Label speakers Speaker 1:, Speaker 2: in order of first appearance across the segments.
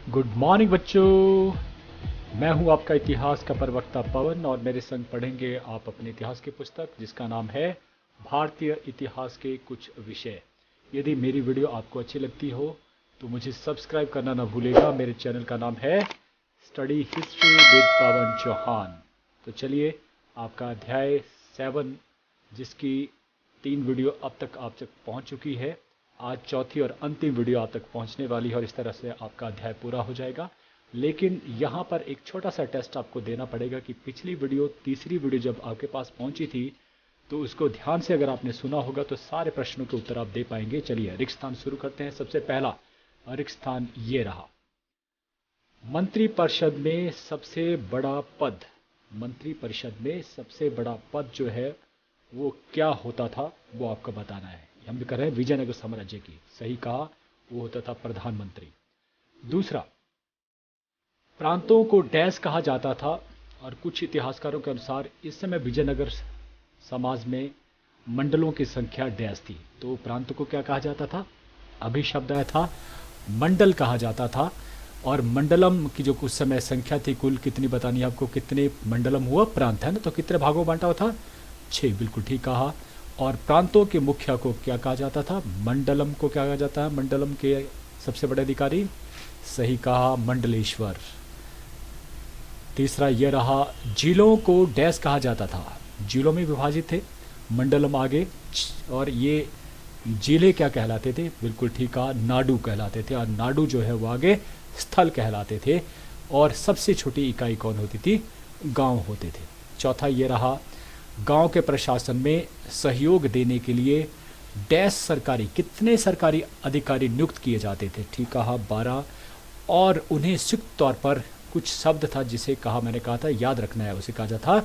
Speaker 1: Good morning बच्चों। मैं हूं आपका इतिहास का प्रवक्ता पवन और मेरे संग पढ़ेंगे आप अपने इतिहास की पुस्तक जिसका नाम है भारतीय इतिहास के कुछ विषय। यदि मेरी वीडियो आपको अच्छी लगती हो तो मुझे सब्सक्राइब करना ना भूलेगा। मेरे चैनल का नाम है स्टडी हिस्ट्री विद पवन चौहान। तो चलिए, आपका अध्याय 7 जिसकी 3 वीडियो अब तक आप तक पहुंच चुकी है, आज चौथी और अंतिम वीडियो आप तक पहुंचने वाली है और इस तरह से आपका अध्याय पूरा हो जाएगा। लेकिन यहाँ पर एक छोटा सा टेस्ट आपको देना पड़ेगा कि पिछली वीडियो, तीसरी वीडियो जब आपके पास पहुंची थी तो उसको ध्यान से अगर आपने सुना होगा तो सारे प्रश्नों के उत्तर आप दे पाएंगे। चलिए रिक्त स्थान शुरू करते हैं। सबसे पहला रिक्त स्थान ये रहा, मंत्रिपरिषद में सबसे बड़ा पद। मंत्रिपरिषद में सबसे बड़ा पद जो है वो क्या होता था, वो आपको बताना है। हम भी कर रहे हैं विजयनगर साम्राज्य की, सही कहा, वो होता था प्रधानमंत्री। दूसरा, प्रांतों को डैश कहा जाता था और कुछ इतिहासकारों के अनुसार इस समय विजयनगर समाज में मंडलों की संख्या डैश थी। तो प्रांतों को क्या कहा जाता था, अभी शब्द आया था, मंडल कहा जाता था। और मंडलम की जो कुछ समय संख्या थी, कुल कितनी बतानी है आपको, कितने मंडलम हुआ प्रांत है ना, तो कितने भागों में बांटा हुआ था, 6, बिल्कुल ठीक कहा। और प्रांतों के मुखिया को क्या कहा जाता था, मंडलम को क्या कहा जाता है, मंडलम के सबसे बड़े अधिकारी, सही कहा, मंडलेश्वर। तीसरा यह रहा, जिलों को डैश कहा जाता था, जिलों में विभाजित थे, मंडलम आगे, और ये जिले क्या कहलाते थे, बिल्कुल ठीक कहा, नाडु कहलाते थे। और नाडु जो है वो आगे स्थल कहलाते थे। और सबसे छोटी इकाई कौन होती थी, गांव होते थे। चौथा ये रहा, गांव के प्रशासन में सहयोग देने के लिए डैश सरकारी, कितने सरकारी अधिकारी नियुक्त किए जाते थे, ठीक कहा, 12। और उन्हें संयुक्त तौर पर कुछ शब्द था जिसे कहा, मैंने कहा था याद रखना है, उसे कहा जाता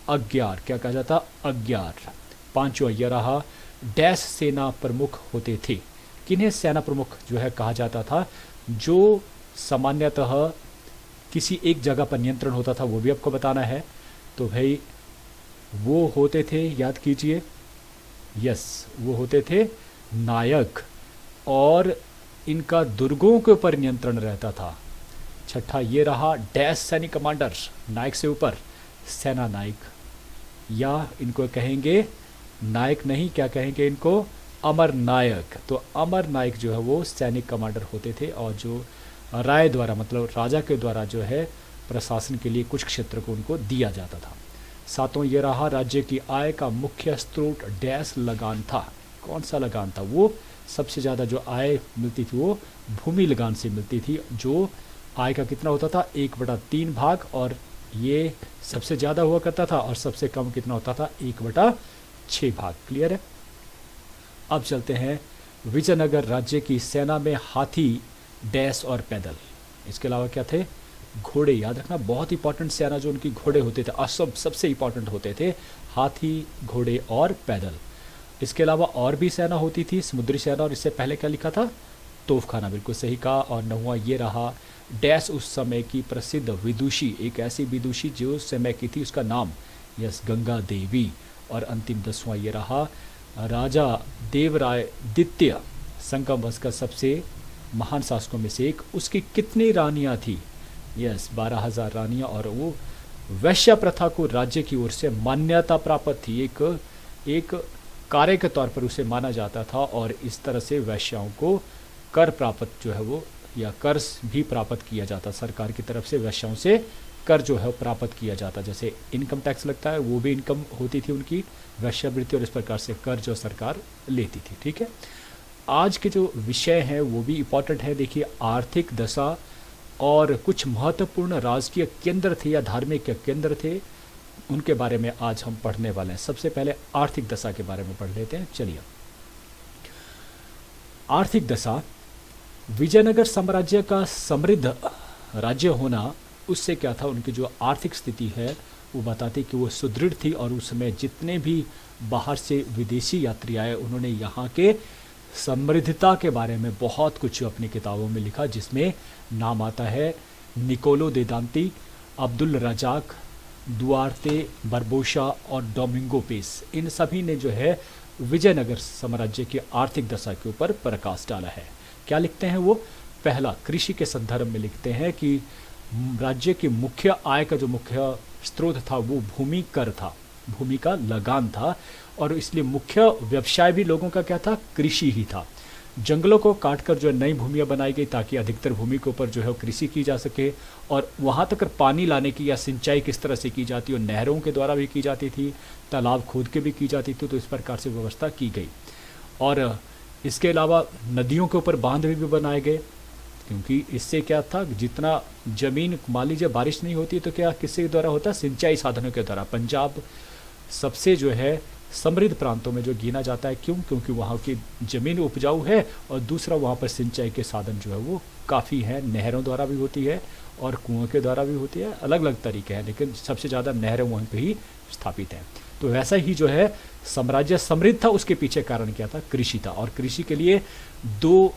Speaker 1: अज्ञार। क्या कहा जाता, अज्ञार। पांचवा यह रहा, डैश सेना प्रमुख होते थे। किन्हें सेना प्रमुख जो है कहा जाता था, जो सामान्यतः किसी एक जगह पर नियंत्रण होता था, वो भी आपको बताना है। तो भाई वो होते थे, याद कीजिए, यस, वो होते थे नायक, और इनका दुर्गों के ऊपर नियंत्रण रहता था। छठा ये रहा, डैश सैनिक कमांडर, नायक से ऊपर सेना नायक, या इनको कहेंगे नायक नहीं, क्या कहेंगे इनको, अमर नायक। तो अमर नायक जो है वो सैनिक कमांडर होते थे, और जो राय द्वारा, मतलब राजा के द्वारा जो है प्रशासन के लिए कुछ क्षेत्र को उनको दिया जाता था। सातों ये रहा, राज्य की आय का मुख्य स्रोत डैश लगान था। कौन सा लगान था, वो सबसे ज़्यादा जो आय मिलती थी वो भूमि लगान से मिलती थी, जो आय का कितना होता था, 1/3 भाग, और ये सबसे ज़्यादा हुआ करता था, और सबसे कम कितना होता था, 1/6 भाग। क्लियर है। अब चलते हैं, विजयनगर राज्य की सेना में हाथी, डैश और पैदल, इसके अलावा क्या थे, घोड़े। याद रखना, बहुत इंपॉर्टेंट सेना जो उनकी घोड़े होते थे, सबसे इंपॉर्टेंट होते थे हाथी, घोड़े और पैदल। इसके अलावा और भी सेना होती थी, समुद्री सेना, और इससे पहले क्या लिखा था, तोपखाना, बिल्कुल सही कहा। और 9वां ये रहा, डैश उस समय की प्रसिद्ध विदुषी, एक ऐसी विदुषी जो उस समय की थी, उसका नाम, यस, गंगा देवी। और अंतिम 10वां ये रहा, राजा देवराय द्वितीय संगम वंश का सबसे महान शासकों में से एक, उसकी कितनी रानियां थी, यस, 12,000 रानियां। और वो वैश्य प्रथा को राज्य की ओर से मान्यता प्राप्त थी, एक कार्य के तौर पर उसे माना जाता था, और इस तरह से वैश्याओं को कर प्राप्त जो है वो, या कर भी प्राप्त किया जाता, सरकार की तरफ से वैश्याओं से कर जो है प्राप्त किया जाता। जैसे इनकम टैक्स लगता है, वो भी इनकम होती थी उनकी, वैश्यावृत्ति, और इस प्रकार से कर जो सरकार लेती थी। ठीक है, आज के जो विषय हैं वो भी इम्पॉर्टेंट है। देखिए, आर्थिक दशा और कुछ महत्वपूर्ण राजकीय केंद्र थे या धार्मिक केंद्र थे, उनके बारे में आज हम पढ़ने वाले हैं। सबसे पहले आर्थिक दशा के बारे में पढ़ लेते हैं। चलिए, आर्थिक दशा, विजयनगर साम्राज्य का समृद्ध राज्य होना, उससे क्या था, उनकी जो आर्थिक स्थिति है वो बताती कि वो सुदृढ़ थी। और उस समय जितने भी बाहर से विदेशी यात्री आए, उन्होंने यहाँ के समृद्धता के बारे में बहुत कुछ अपनी किताबों में लिखा, जिसमें नाम आता है निकोलो दे दांती, अब्दुल रजाक, दुआर्ते बरबोशा और डोमिंगो पेस। इन सभी ने जो है विजयनगर साम्राज्य की आर्थिक दशा के ऊपर प्रकाश डाला है। क्या लिखते हैं वो, पहला कृषि के संदर्भ में लिखते हैं कि राज्य की मुख्य आय का जो मुख्य स्रोत था वो भूमि कर था, भूमि का लगान था, और इसलिए मुख्य व्यवसाय भी लोगों का क्या था, कृषि ही था। जंगलों को काटकर जो नई भूमियाँ बनाई गई ताकि अधिकतर भूमि के ऊपर जो है कृषि की जा सके, और वहाँ तक पानी लाने की या सिंचाई किस तरह से की जाती है, और नहरों के द्वारा भी की जाती थी, तालाब खोद के भी की जाती थी, तो इस प्रकार से व्यवस्था की गई। और इसके अलावा नदियों के ऊपर बांध भी बनाए गए, क्योंकि इससे क्या था, जितना ज़मीन मान लीजिए बारिश नहीं होती तो क्या किसके द्वारा होता, सिंचाई साधनों के द्वारा। पंजाब सबसे जो है समृद्ध प्रांतों में जो गिना जाता है, क्यों, क्योंकि वहाँ की ज़मीन उपजाऊ है, और दूसरा वहाँ पर सिंचाई के साधन जो है वो काफ़ी हैं, नहरों द्वारा भी होती है और कुओं के द्वारा भी होती है, अलग अलग तरीके हैं, लेकिन सबसे ज़्यादा नहरें वहीं पर ही स्थापित हैं। तो वैसा ही जो है साम्राज्य समृद्ध था, उसके पीछे कारण क्या था, कृषि था। और कृषि के लिए दो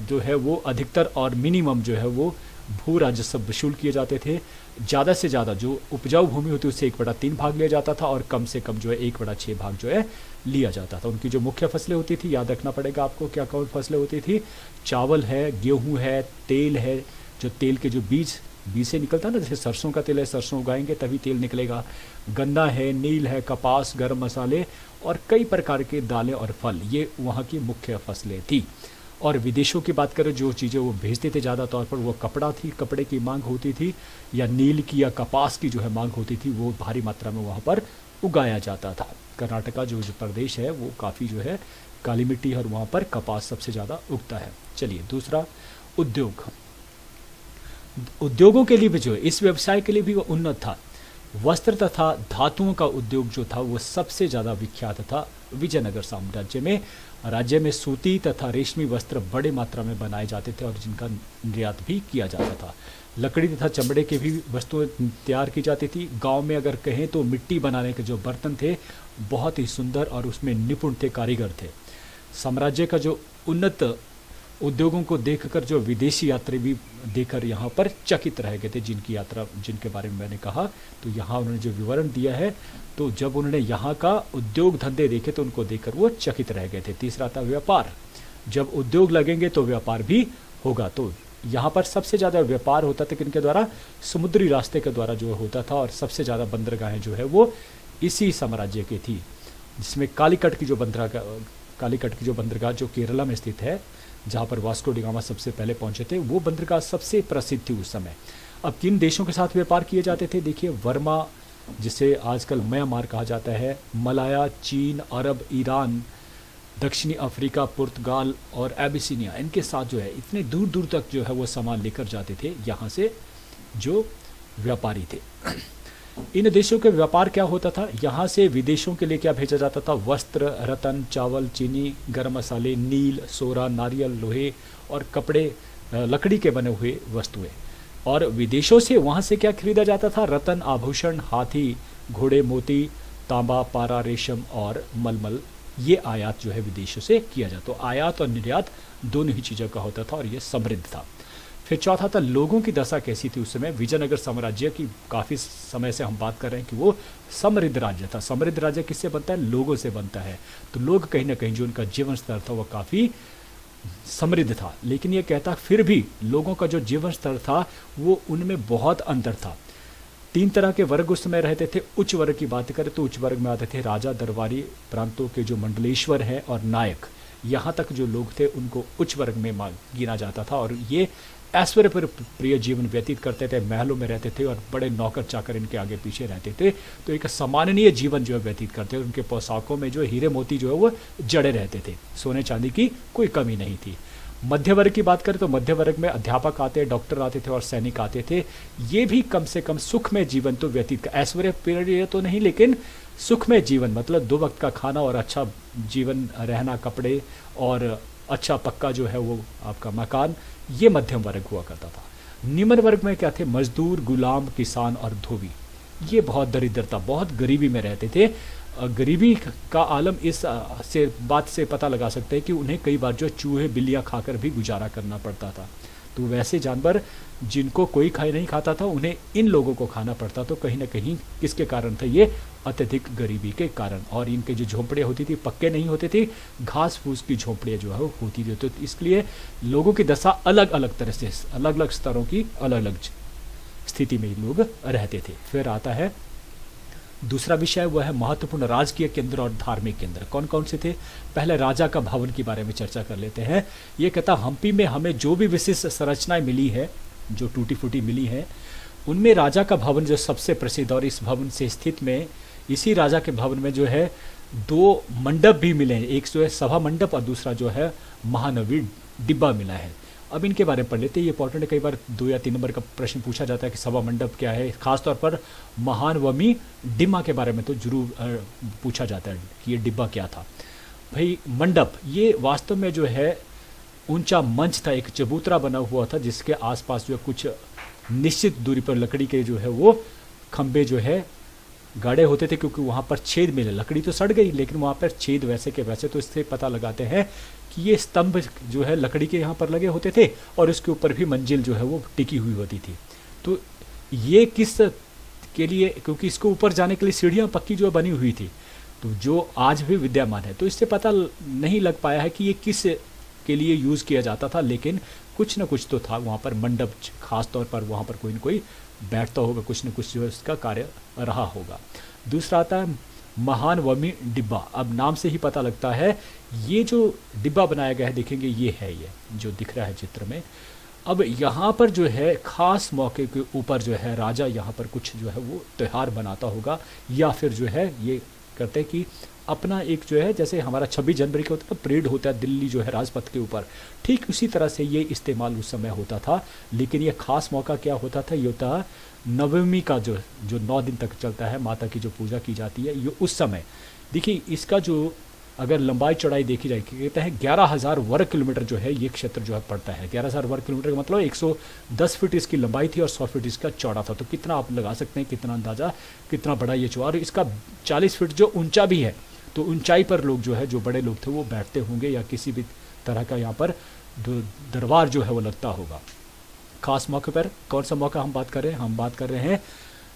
Speaker 1: जो है वो अधिकतर और मिनिमम जो है वो भू राजस्व वसूल किए जाते थे। ज़्यादा से ज़्यादा जो उपजाऊ भूमि होती है उससे 1/3 भाग लिया जाता था, और कम से कम जो है 1/6 भाग जो है लिया जाता था। उनकी जो मुख्य फसलें होती थी, याद रखना पड़ेगा आपको क्या कौन फसलें होती थी, चावल है, गेहूँ है, तेल है, जो तेल के जो बीज से निकलता है ना, जैसे सरसों का तेल है, सरसों उगाएंगे तभी तेल निकलेगा, गन्ना है, नील है, कपास, गर्म मसाले और कई प्रकार के दालें और फल, ये वहाँ की मुख्य फसलें थी। और विदेशों की बात करें, जो चीज़ें वो भेजते थे ज़्यादा तौर पर वो कपड़ा थी, कपड़े की मांग होती थी, या नील की या कपास की जो है मांग होती थी, वो भारी मात्रा में वहाँ पर उगाया जाता था। कर्नाटका जो प्रदेश है वो काफ़ी जो है काली मिट्टी है, और वहाँ पर कपास सबसे ज़्यादा उगता है। चलिए दूसरा, उद्योग। उद्योगों के लिए भी जो है, इस व्यवसाय के लिए भी वो उन्नत था। वस्त्र तथा धातुओं का उद्योग जो था वो सबसे ज़्यादा विख्यात था विजयनगर साम्राज्य में। राज्य में सूती तथा रेशमी वस्त्र बड़े मात्रा में बनाए जाते थे, और जिनका निर्यात भी किया जाता था। लकड़ी तथा चमड़े के भी वस्तुएं तैयार की जाती थी। गांव में अगर कहें तो मिट्टी बनाने के जो बर्तन थे बहुत ही सुंदर और उसमें निपुण थे, कारीगर थे। साम्राज्य का जो उन्नत उद्योगों को देखकर जो विदेशी यात्री भी देखकर यहाँ पर चकित रह गए थे, जिनके बारे में मैंने कहा, तो यहाँ उन्होंने जो विवरण दिया है, तो जब उन्होंने यहाँ का उद्योग धंधे देखे तो उनको देखकर वो चकित रह गए थे। तीसरा था व्यापार। जब उद्योग लगेंगे तो व्यापार भी होगा। तो यहाँ पर सबसे ज़्यादा व्यापार होता था किनके द्वारा, समुद्री रास्ते के द्वारा जो होता था, और सबसे ज़्यादा बंदरगाहें जो है वो इसी साम्राज्य की थी, जिसमें कालीकट की जो बंदरगाह जो केरला में स्थित है, जहाँ पर वास्को डी गामा सबसे पहले पहुँचे थे, वो बंदरगाह सबसे प्रसिद्ध थी उस समय। अब किन देशों के साथ व्यापार किए जाते थे, देखिए, वर्मा, जिसे आजकल म्यांमार कहा जाता है, मलाया, चीन, अरब, ईरान, दक्षिणी अफ्रीका, पुर्तगाल और एबिसिनिया, इनके साथ जो है इतने दूर दूर तक जो है वो सामान लेकर जाते थे यहाँ से जो व्यापारी थे। इन देशों के व्यापार क्या होता था, यहाँ से विदेशों के लिए क्या भेजा जाता था, वस्त्र, रतन, चावल, चीनी, गर्म मसाले, नील, सोरा, नारियल, लोहे और कपड़े, लकड़ी के बने हुए वस्तुएं। और विदेशों से वहाँ से क्या खरीदा जाता था, रतन, आभूषण, हाथी, घोड़े, मोती, तांबा, पारा, रेशम और मलमल, ये आयात जो है विदेशों से किया जाता। तो आयात और निर्यात दोनों ही चीज़ों का होता था, और ये समृद्ध था। फिर चौथा था, लोगों की दशा कैसी थी उस समय। विजयनगर साम्राज्य की काफ़ी समय से हम बात कर रहे हैं कि वो समृद्ध राज्य था। समृद्ध राज्य किससे बनता है, लोगों से बनता है। तो लोग कहीं ना कहीं जो उनका जीवन स्तर था वो काफ़ी समृद्ध था। लेकिन ये कहता फिर भी लोगों का जो जीवन स्तर था वो उनमें बहुत अंतर था। 3 तरह के वर्ग उस समय रहते थे। उच्च वर्ग की बात करें तो उच्च वर्ग में आते थे राजा, दरबारी, प्रांतों के जो मंडलेश्वर हैं और नायक। यहाँ तक जो लोग थे उनको उच्च वर्ग में गिना जाता था, और ये ऐश्वर्य पर प्रिय जीवन व्यतीत करते थे, महलों में रहते थे और बड़े नौकर चाकर इनके आगे पीछे रहते थे। तो एक सम्माननीय जीवन जो है व्यतीत करते थे। उनके पोशाकों में जो हीरे मोती जो है वो जड़े रहते थे, सोने चांदी की कोई कमी नहीं थी। मध्य वर्ग की बात करें तो मध्य वर्ग में अध्यापक आते, डॉक्टर आते थे और सैनिक आते थे। ये भी कम से कम सुखमय जीवन तो व्यतीत, ऐश्वर्य प्रिय तो नहीं लेकिन सुखमय जीवन, मतलब 2 वक्त का खाना और अच्छा जीवन, रहना, कपड़े और अच्छा पक्का जो है वो आपका मकान, ये मध्यम वर्ग हुआ करता था। निम्न वर्ग में क्या थे, मजदूर, गुलाम, किसान और धोबी। ये बहुत दरिद्रता, बहुत गरीबी में रहते थे। गरीबी का आलम इस बात से पता लगा सकते हैं कि उन्हें कई बार जो चूहे बिल्लियाँ खाकर भी गुजारा करना पड़ता था। तो वैसे जानवर जिनको कोई खाए नहीं खाता था उन्हें इन लोगों को खाना पड़ता, तो कहीं ना कहीं किसके कारण था ये? अत्यधिक गरीबी के कारण। और इनके जो झोंपड़ियाँ होती थी पक्के नहीं होते थे, घास फूस की झोंपड़ियाँ जो है वो होती थी, तो इसलिए लोगों की दशा अलग अलग तरह से, अलग अलग स्तरों की अलग अलग स्थिति में लोग रहते थे। फिर आता है दूसरा विषय, वह है महत्वपूर्ण राजकीय केंद्र और धार्मिक केंद्र। कौन कौन से थे? पहले राजा का भवन के बारे में चर्चा कर लेते हैं। ये कहता हम्पी में हमें जो भी विशिष्ट संरचनाएं मिली है, जो टूटी फूटी मिली है, उनमें राजा का भवन जो सबसे प्रसिद्ध, और इस भवन से स्थित में इसी राजा के भवन में जो है 2 मंडप भी मिले हैं, एक जो है सभा मंडप और दूसरा जो है महानवी डिब्बा मिला है। अब इनके बारे में पढ़ लेते हैं, ये इंपॉर्टेंट है, कई बार 2 या 3 नंबर का प्रश्न पूछा जाता है कि सभा मंडप क्या है, खासतौर पर महानवमी डिब्बा के बारे में तो जरूर पूछा जाता है कि ये डिब्बा क्या था। भाई मंडप ये वास्तव में जो है ऊंचा मंच था, एक चबूतरा बना हुआ था जिसके आसपास जो है कुछ निश्चित दूरी पर लकड़ी के जो है वो खंबे जो है गाढ़े होते थे, क्योंकि वहाँ पर छेद मिले, लकड़ी तो सड़ गई लेकिन वहाँ पर छेद वैसे के वैसे, तो इससे पता लगाते हैं कि ये स्तंभ जो है लकड़ी के यहाँ पर लगे होते थे और इसके ऊपर भी मंजिल जो है वो टिकी हुई होती थी। तो ये किस के लिए? क्योंकि इसको ऊपर जाने के लिए सीढ़ियाँ पक्की जो बनी हुई थी, तो जो आज भी विद्यमान है, तो इससे पता नहीं लग पाया है कि ये किस के लिए यूज़ किया जाता था, लेकिन कुछ ना कुछ तो था वहाँ पर मंडप, खास तौर पर वहाँ पर कोई ना कोई बैठता होगा, कुछ न कुछ जो है उसका कार्य रहा होगा। दूसरा आता है महानवमी डिब्बा। अब नाम से ही पता लगता है ये जो डिब्बा बनाया गया है, देखेंगे ये है, ये जो दिख रहा है चित्र में। अब यहाँ पर जो है खास मौके के ऊपर जो है राजा यहाँ पर कुछ जो है वो त्यौहार बनाता होगा, या फिर जो है ये करते हैं कि अपना एक जो है, जैसे हमारा 26 जनवरी का होता है परेड होता है दिल्ली जो है राजपथ के ऊपर, ठीक उसी तरह से ये इस्तेमाल उस समय होता था। लेकिन ये खास मौका क्या होता था? ये होता नवमी का जो 9 दिन तक चलता है, माता की जो पूजा की जाती है, ये उस समय देखिए इसका जो अगर लंबाई चौड़ाई देखी जाए, कहते हैं 11,000 वर्ग किलोमीटर जो है ये क्षेत्र जो है पड़ता है। 11,000 वर्ग किलोमीटर का मतलब 110 फीट इसकी लंबाई थी और 100 फीट इसका चौड़ा था। तो कितना आप लगा सकते हैं, कितना अंदाजा, कितना बड़ा ये चौड़ा, और इसका 40 फीट जो ऊंचा भी है, तो ऊंचाई पर लोग जो है, जो बड़े लोग थे वो बैठते होंगे, या किसी भी तरह का यहाँ पर दरबार जो है वो लगता होगा। खास मौके पर कौन सा मौका हम बात कर रहे हैं? हम बात कर रहे हैं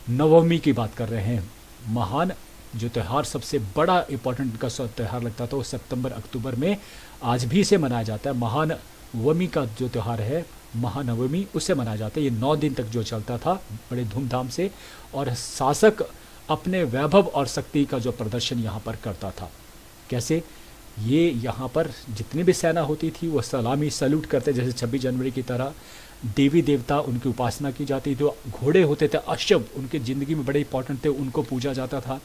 Speaker 1: नवमी की बात कर रहे हैं। महान जो त्यौहार सबसे बड़ा इंपॉर्टेंट का त्यौहार लगता था वो सितंबर अक्टूबर में आज भी इसे मनाया जाता है। महानवमी का जो त्यौहार है, महानवमी, उससे मनाया जाता है। ये 9 दिन तक जो चलता था बड़े धूमधाम से, और शासक अपने वैभव और शक्ति का जो प्रदर्शन यहाँ पर करता था। कैसे? ये यहाँ पर जितनी भी सेना होती थी वो सलामी सैल्यूट करते, जैसे 26 जनवरी की तरह। देवी देवता उनकी उपासना की जाती थी, घोड़े होते थे अश्व, उनके ज़िंदगी में बड़े इंपॉर्टेंट थे, उनको पूजा जाता था।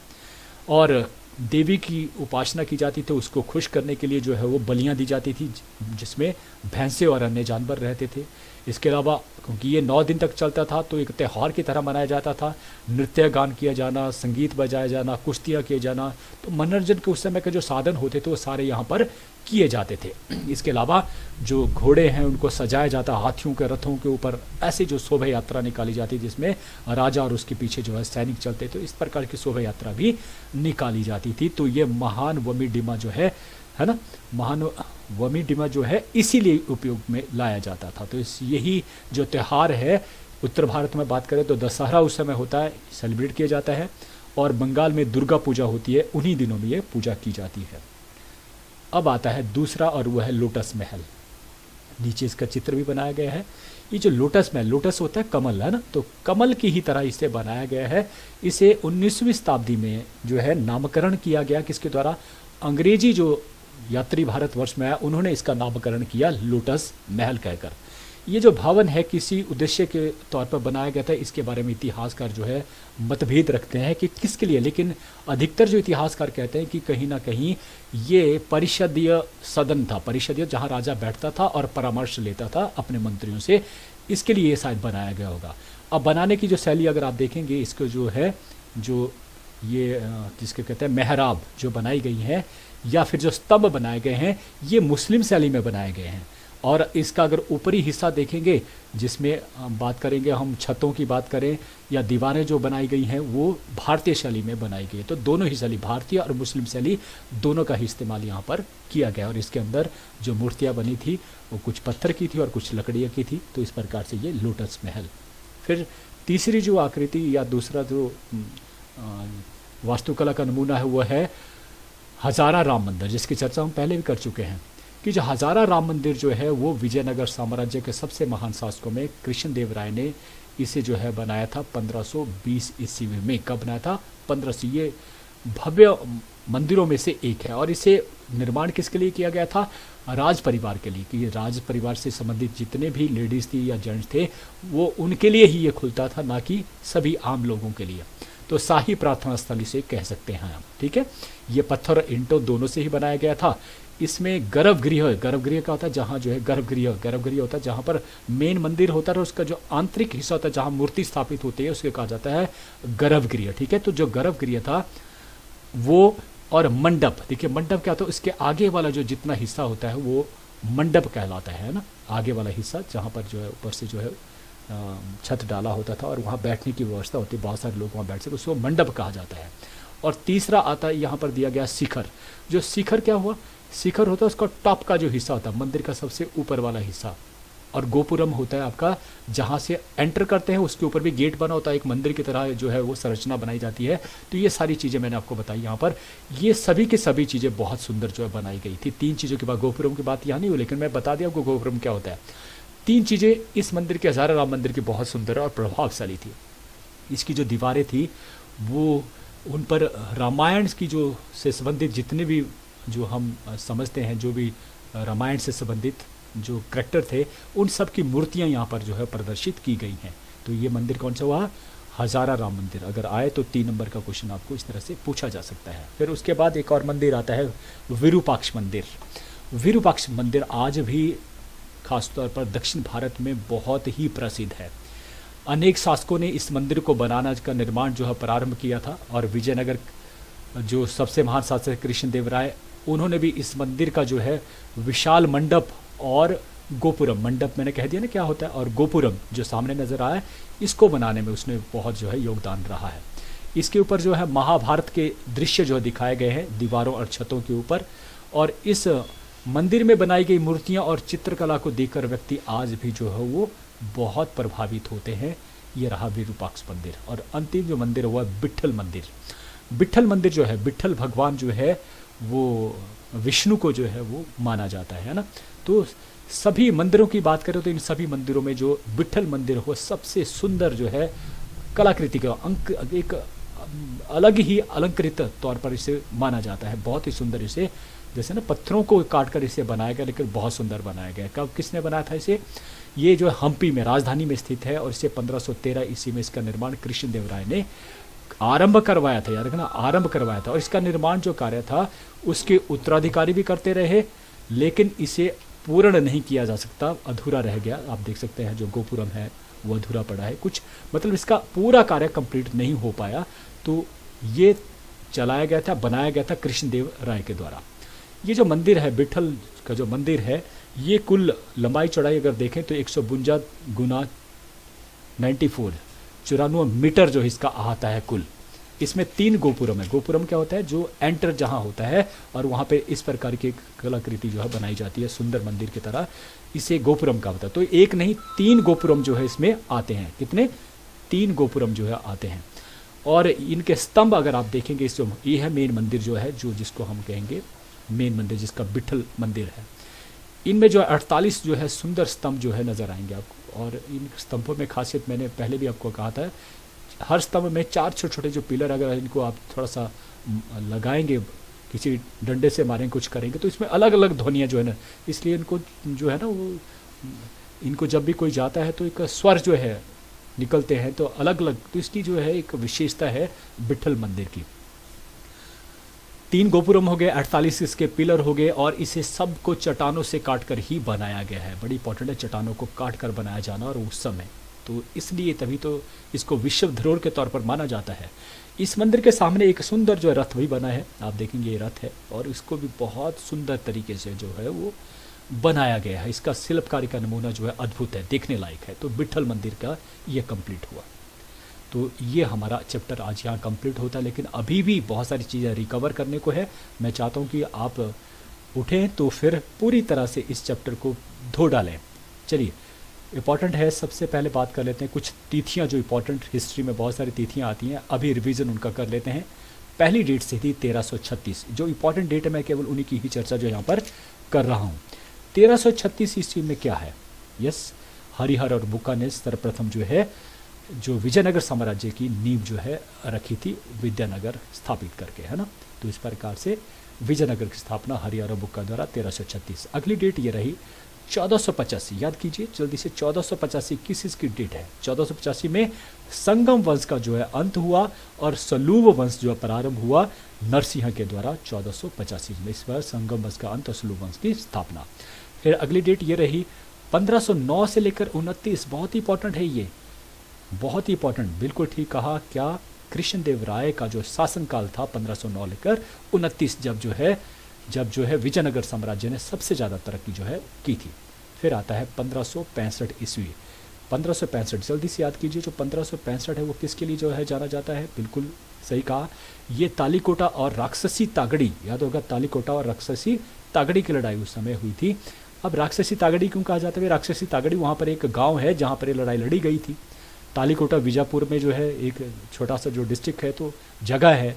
Speaker 1: और देवी की उपासना की जाती थी, उसको खुश करने के लिए जो है वो बलियाँ दी जाती थी, जिसमें भैंसे और अन्य जानवर रहते थे। इसके अलावा क्योंकि ये 9 दिन तक चलता था तो एक त्यौहार की तरह मनाया जाता था। नृत्य गान किया जाना, संगीत बजाया जाना, कुश्तियाँ किए जाना, तो मनोरंजन के उस समय के जो साधन होते थे वो सारे यहाँ पर किए जाते थे। इसके अलावा जो घोड़े हैं उनको सजाया जाता, हाथियों के रथों के ऊपर ऐसी जो शोभा यात्रा निकाली जाती जिसमें राजा और उसके पीछे जो है सैनिक चलते, तो इस प्रकार की शोभा यात्रा भी निकाली जाती थी। तो ये महानवमी डिब्बा जो है ना, महानवमी डिब्बा जो है इसीलिए उपयोग में लाया जाता था। तो इस यही जो त्यौहार है, उत्तर भारत में बात करें तो दशहरा उस समय होता है, सेलिब्रेट किया जाता है, और बंगाल में दुर्गा पूजा होती है, उन्हीं दिनों में ये पूजा की जाती है। अब आता है दूसरा, और वह है लोटस महल। नीचे इसका चित्र भी बनाया गया है। ये जो लोटस महल, लोटस होता है कमल, है ना, तो कमल की ही तरह इसे बनाया गया है। इसे 19वीं शताब्दी में जो है नामकरण किया गया, किसके द्वारा? अंग्रेजी जो यात्री भारतवर्ष में आया उन्होंने इसका नामकरण किया लोटस महल कहकर। ये जो भवन है किसी उद्देश्य के तौर पर बनाया गया था, इसके बारे में इतिहासकार जो है मतभेद रखते हैं कि किसके लिए, लेकिन अधिकतर जो इतिहासकार कहते हैं कि कहीं ना कहीं ये परिषदीय सदन था, परिषदीय जहाँ राजा बैठता था और परामर्श लेता था अपने मंत्रियों से, इसके लिए ये शायद बनाया गया होगा। अब बनाने की जो शैली अगर आप देखेंगे, इसको जो है जो ये जिसके कहते हैं मेहराब जो बनाई गई हैं, या फिर जो स्तंभ बनाए गए हैं, ये मुस्लिम शैली में बनाए गए हैं। और इसका अगर ऊपरी हिस्सा देखेंगे, जिसमें बात करेंगे हम छतों की बात करें या दीवारें जो बनाई गई हैं वो भारतीय शैली में बनाई गई है। तो दोनों ही शैली, भारतीय और मुस्लिम शैली, दोनों का ही इस्तेमाल यहाँ पर किया गया। और इसके अंदर जो मूर्तियाँ बनी थी वो कुछ पत्थर की थी और कुछ लकड़ियों की थी। तो इस प्रकार से ये लोटस महल। फिर तीसरी जो आकृति या दूसरा जो वास्तुकला का नमूना है वो है हजारा राम मंदिर, जिसकी चर्चा हम पहले भी कर चुके हैं कि जो हजारा राम मंदिर जो है वो विजयनगर साम्राज्य के सबसे महान शासकों में कृष्णदेव राय ने इसे जो है बनाया था 1520 ईस्वी में। कब बनाया था? 1500। ये भव्य मंदिरों में से एक है और इसे निर्माण किसके लिए किया गया था? राज परिवार के लिए, कि राज परिवार से संबंधित जितने भी लेडीज़ थी या जेंट्स थे वो उनके लिए ही ये खुलता था, ना कि सभी आम लोगों के लिए। तो शाही प्रार्थना स्थल इसे कह सकते हैं हम, ठीक है। ये पत्थर और ईंटों दोनों से ही बनाया गया था। इसमें गर्भगृह, गर्भगृह का होता है जहाँ जो है गर्भगृह होता है जहाँ पर मेन मंदिर होता है और उसका जो आंतरिक हिस्सा होता है जहाँ मूर्ति स्थापित होती है उसके कहा जाता है गर्भगृह, ठीक है। तो जो गर्भगृह था वो, और मंडप, देखिए मंडप क्या होता है, उसके आगे वाला जो जितना हिस्सा होता है वो मंडप कहलाता है ना। आगे वाला हिस्सा जहाँ पर जो है ऊपर से जो है छत डाला होता था और वहाँ बैठने की व्यवस्था होती है, बहुत सारे लोग वहाँ बैठ सकते, उसको मंडप कहा जाता है। और तीसरा आता है यहाँ पर दिया गया शिखर। जो शिखर क्या हुआ? शिखर होता है उसका टॉप का जो हिस्सा होता है, मंदिर का सबसे ऊपर वाला हिस्सा। और गोपुरम होता है आपका, जहाँ से एंटर करते हैं उसके ऊपर भी गेट बना होता है, एक मंदिर की तरह जो है वो संरचना बनाई जाती है। तो ये सारी चीज़ें मैंने आपको बताई यहाँ पर। ये सभी की सभी चीज़ें बहुत सुंदर जो है बनाई गई थी। 3 चीज़ों के बाद गोपुरम की बात यहाँ नहीं हुई, लेकिन मैं बता दिया आपको गोपुरम क्या होता है। 3 चीज़ें इस मंदिर के, हजारा राम मंदिर की बहुत सुंदर और प्रभावशाली थी। इसकी जो दीवारें थी वो, उन पर रामायण की जो से संबंधित जितने भी जो हम समझते हैं, जो भी रामायण से संबंधित जो करैक्टर थे, उन सब की मूर्तियां यहाँ पर जो है प्रदर्शित की गई हैं। तो ये मंदिर कौन सा हुआ? हजारा राम मंदिर। अगर आए तो 3 नंबर का क्वेश्चन आपको इस तरह से पूछा जा सकता है। फिर उसके बाद एक और मंदिर आता है विरूपाक्ष मंदिर। विरूपाक्ष मंदिर आज भी खासतौर पर दक्षिण भारत में बहुत ही प्रसिद्ध है। अनेक शासकों ने इस मंदिर को बनाना का निर्माण जो है प्रारंभ किया था और विजयनगर जो सबसे महान शासक कृष्णदेव राय, उन्होंने भी इस मंदिर का जो है विशाल मंडप और गोपुरम, मंडप मैंने कह दिया ना क्या होता है, और गोपुरम जो सामने नजर आया, इसको बनाने में उसने बहुत जो है योगदान रहा है। इसके ऊपर जो है महाभारत के दृश्य जो दिखाए गए हैं दीवारों और छतों के ऊपर। और इस मंदिर में बनाई गई मूर्तियां और चित्रकला को देखकर व्यक्ति आज भी जो है वो बहुत प्रभावित होते हैं। ये रहा विरूपाक्ष मंदिर। और अंतिम जो मंदिर हुआ विट्ठल मंदिर। विट्ठल मंदिर जो है, विट्ठल भगवान जो है वो विष्णु को जो है वो माना जाता है ना। तो सभी मंदिरों की बात करें तो इन सभी मंदिरों में जो विट्ठल मंदिर हो सबसे सुंदर जो है कलाकृति का अंक, एक अलग ही अलंकृत तौर पर इसे माना जाता है। बहुत ही सुंदर इसे, जैसे ना पत्थरों को काट कर इसे बनाया गया, लेकिन बहुत सुंदर बनाया गया। कब, किसने बनाया था इसे? ये जो हम्पी में, राजधानी में स्थित है और इसे 1513 ईस्वी में इसका निर्माण कृष्णदेव राय ने आरंभ करवाया था। यार ना, आरंभ करवाया था। और इसका निर्माण जो कार्य था उसके उत्तराधिकारी भी करते रहे, लेकिन इसे पूर्ण नहीं किया जा सकता, अधूरा रह गया। आप देख सकते हैं जो गोपुरम है वो अधूरा पड़ा है कुछ, मतलब इसका पूरा कार्य कंप्लीट नहीं हो पाया। तो ये चलाया गया था, बनाया गया था कृष्णदेव राय के द्वारा। ये जो मंदिर है, विट्ठल का जो मंदिर है, ये कुल लंबाई चौड़ाई अगर देखें तो 152 गुना 94 मीटर जो इसका आता है कुल। इसमें 3 गोपुरम है। गोपुरम क्या होता है? जो एंटर जहाँ होता है और वहाँ पे इस प्रकार की कलाकृति जो है बनाई जाती है सुंदर मंदिर की तरह, इसे गोपुरम का होता है। तो एक नहीं 3 गोपुरम जो है इसमें आते हैं। कितने? 3 गोपुरम जो है आते हैं। और इनके स्तंभ अगर आप देखेंगे, इस जो ये है मेन मंदिर जो है, जो जिसको हम कहेंगे मेन मंदिर, जिसका विट्ठल मंदिर है, इनमें जो 48 जो है सुंदर स्तंभ जो है नज़र आएंगे आपको। और इन स्तंभों में खासियत मैंने पहले भी आपको कहा था, हर स्तंभ में 4 छोटे छोटे जो पिलर, अगर इनको आप थोड़ा सा लगाएंगे, किसी डंडे से मारेंगे, कुछ करेंगे, तो इसमें अलग अलग ध्वनियाँ जो है ना, इसलिए इनको जो है ना वो, इनको जब भी कोई जाता है तो एक स्वर जो है निकलते हैं तो अलग अलग। तो इसकी जो है एक विशेषता है विट्ठल मंदिर की। 3 गोपुरम हो गए, 48 इसके पिलर हो गए, और इसे सबको चट्टानों से काट कर ही बनाया गया है। बड़ी इंपॉर्टेंट है चट्टानों को काट कर बनाया जाना, और उस समय तो इसलिए तभी तो इसको विश्व धरोहर के तौर पर माना जाता है। इस मंदिर के सामने एक सुंदर जो रथ भी बना है, आप देखेंगे ये रथ है, और इसको भी बहुत सुंदर तरीके से जो है वो बनाया गया है। इसका शिल्पकारी का नमूना जो है अद्भुत है, देखने लायक है। तो विट्ठल मंदिर का ये कंप्लीट हुआ। तो ये हमारा चैप्टर आज यहाँ कंप्लीट होता है, लेकिन अभी भी बहुत सारी चीज़ें रिकवर करने को है। मैं चाहता हूँ कि आप उठें तो फिर पूरी तरह से इस चैप्टर को धो डालें। चलिए, इम्पॉर्टेंट है, सबसे पहले बात कर लेते हैं कुछ तिथियाँ जो इम्पॉर्टेंट, हिस्ट्री में बहुत सारी तिथियाँ आती हैं, अभी रिवीजन उनका कर लेते हैं। पहली डेट से थी 1336, जो इम्पॉर्टेंट डेट है, मैं केवल उन्हीं की ही चर्चा जो यहाँ पर कर रहा हूँ। 1336 ईस्वी में क्या है? यस, हरिहर और बुक्का ने सर्वप्रथम जो है जो विजयनगर साम्राज्य की नींव जो है रखी थी, विद्यानगर स्थापित करके, है ना। तो इस प्रकार से विजयनगर की स्थापना हरिहर और बुक्का द्वारा 1336। अगली डेट ये रही 1485, याद कीजिए जल्दी से, 1485 किस इसकी डेट है? 1485 में संगम वंश का जो है अंत हुआ और सलूब वंश जो है प्रारंभ हुआ नरसिंह के द्वारा 1485 में। इस बार संगम वंश का अंत और सलूब वंश की स्थापना। फिर अगली डेट ये रही 1509 से लेकर 29, बहुत ही इंपॉर्टेंट है ये, बहुत ही इंपॉर्टेंट, बिल्कुल ठीक कहा। क्या? कृष्णदेव राय का जो शासनकाल था 1509 लेकर 29, जब जो है विजयनगर साम्राज्य ने सबसे ज़्यादा तरक्की जो है की थी। फिर आता है 1565 ईस्वी। 1565 जल्दी से याद कीजिए, जो 1565 है वो किसके लिए जो है जाना जाता है? बिल्कुल सही कहा, ये तालीकोटा और राक्षसी तागड़ी, याद होगा, तालीकोटा और राक्षसी तागड़ी की लड़ाई उस समय हुई थी। अब राक्षसी तागड़ी क्यों कहा जाता है? राक्षसी तागड़ी वहाँ पर एक गाँव है जहाँ पर ये लड़ाई लड़ी गई थी। तालीकोटा बीजापुर में जो है एक छोटा सा जो डिस्ट्रिक्ट है, तो जगह है,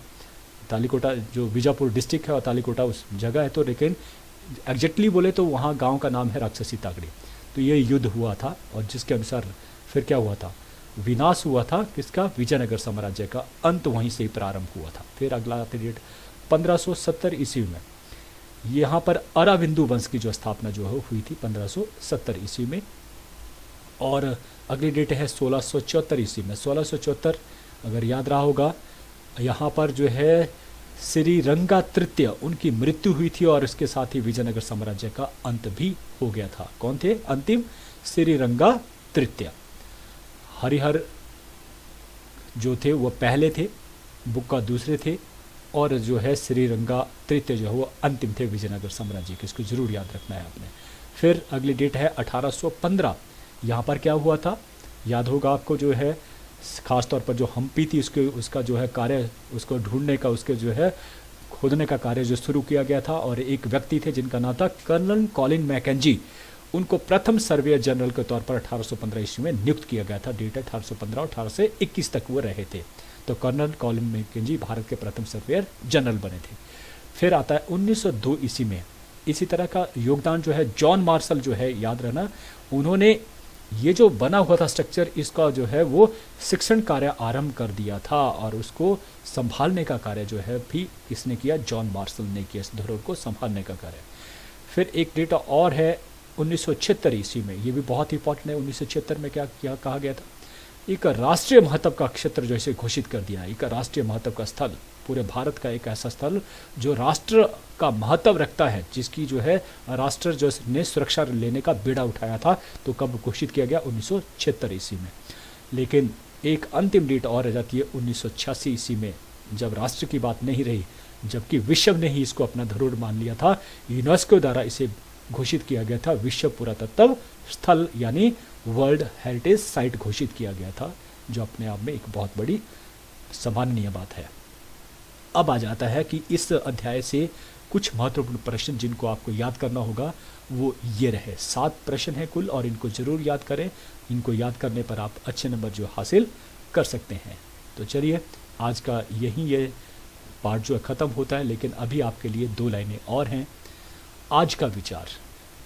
Speaker 1: तालीकोटा जो बीजापुर डिस्ट्रिक्ट है और तालीकोटा उस जगह है, तो लेकिन एग्जैक्टली बोले तो वहाँ गांव का नाम है राक्षसी तागड़ी। तो ये युद्ध हुआ था और जिसके अनुसार फिर क्या हुआ था? विनाश हुआ था किसका? विजयनगर साम्राज्य का अंत वहीं से ही प्रारंभ हुआ था। फिर अगला डेट 1570 ईस्वी में, यहाँ पर अराविंदु वंश की जो स्थापना जो है हुई थी 1570 ईस्वी में। और अगली डेट है 1674 ईस्वी में। 1674 अगर याद रहा होगा, यहाँ पर जो है श्री रंगा तृतीय उनकी मृत्यु हुई थी और इसके साथ ही विजयनगर साम्राज्य का अंत भी हो गया था। कौन थे अंतिम? श्री रंगा तृतीय। हरिहर जो थे वो पहले थे, बुक्का दूसरे थे, और जो है श्री रंगा तृतीय जो है वो अंतिम थे विजयनगर साम्राज्य के। इसको जरूर याद रखना है आपने। फिर अगली डेट है 1815। यहाँ पर क्या हुआ था? याद होगा आपको, जो है ख़ास तौर पर जो हम्पी थी उसका जो है कार्य, उसको ढूंढने का, उसके जो है खोदने का कार्य जो शुरू किया गया था। और एक व्यक्ति थे जिनका नाम था कर्नल कॉलिन मैकेंजी, उनको प्रथम सर्वेयर जनरल के तौर पर 1815 ईस्वी में नियुक्त किया गया था। डेट है 1815 और 1821 तक वो रहे थे। तो कर्नल कॉलिन मैकेंजी भारत के प्रथम सर्वेयर जनरल बने थे। फिर आता है 1902 ईस्वी में, इसी तरह का योगदान जो है जॉन मार्शल जो है, याद रहना, उन्होंने ये जो बना हुआ था स्ट्रक्चर, इसका जो है वो शिक्षण कार्य आरंभ कर दिया था और उसको संभालने का कार्य जो है भी किसने किया? जॉन मार्शल ने किया, इस धरोहर को संभालने का कार्य। फिर एक डेटा और है 1976 ईस्वी में, ये भी बहुत इंपॉर्टेंट है। 1976 में क्या कहा गया था? एक राष्ट्रीय महत्व का क्षेत्र जो इसे घोषित कर दिया, एक राष्ट्रीय महत्व का स्थल, पूरे भारत का एक ऐसा स्थल जो राष्ट्र का महत्व रखता है, जिसकी जो है राष्ट्र जो ने सुरक्षा लेने का बीड़ा उठाया था। तो कब घोषित किया गया? 1976 ईस्वी में। लेकिन एक अंतिम डेट और रह जाती है 1986 ईस्वी में, जब राष्ट्र की बात नहीं रही, जबकि विश्व ने ही इसको अपना धरोहर मान लिया था। यूनेस्को द्वारा इसे घोषित किया गया था विश्व पुरातत्व स्थल, यानी वर्ल्ड हेरिटेज साइट घोषित किया गया था, जो अपने आप में एक बहुत बड़ी सम्माननीय बात है। अब आ जाता है कि इस अध्याय से कुछ महत्वपूर्ण प्रश्न जिनको आपको याद करना होगा वो ये रहे। 7 प्रश्न हैं कुल और इनको जरूर याद करें। इनको याद करने पर आप अच्छे नंबर जो हासिल कर सकते हैं। तो चलिए, आज का यही ये पार्ट जो है ख़त्म होता है, लेकिन अभी आपके लिए 2 लाइनें और हैं। आज का विचार: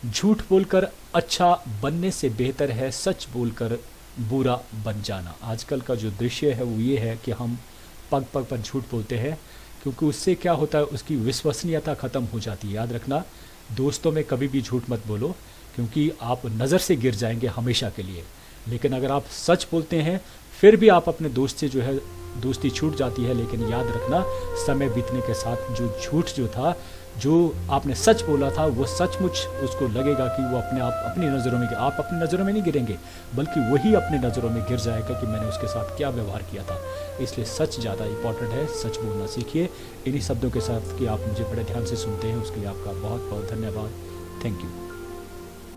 Speaker 1: झूठ बोलकर अच्छा बनने से बेहतर है सच बोलकर बुरा बन जाना। आजकल का जो दृश्य है वो ये है कि हम पग पग पर झूठ बोलते हैं, क्योंकि उससे क्या होता है, उसकी विश्वसनीयता ख़त्म हो जाती है। याद रखना, दोस्तों में कभी भी झूठ मत बोलो, क्योंकि आप नज़र से गिर जाएंगे हमेशा के लिए। लेकिन अगर आप सच बोलते हैं, फिर भी आप अपने दोस्त से जो है दोस्ती छूट जाती है। लेकिन याद रखना, समय बीतने के साथ जो झूठ जो था, जो आपने सच बोला था, वो सचमुच उसको लगेगा कि वो अपने आप अपनी नज़रों में, आप अपनी नज़रों में नहीं गिरेंगे, बल्कि वही अपनी नज़रों में गिर जाएगा कि मैंने उसके साथ क्या व्यवहार किया था। इसलिए सच ज़्यादा इंपॉर्टेंट है, सच बोलना सीखिए। इन्हीं शब्दों के साथ कि आप मुझे बड़े ध्यान से सुनते हैं, उसके लिए आपका बहुत बहुत धन्यवाद। Thank you.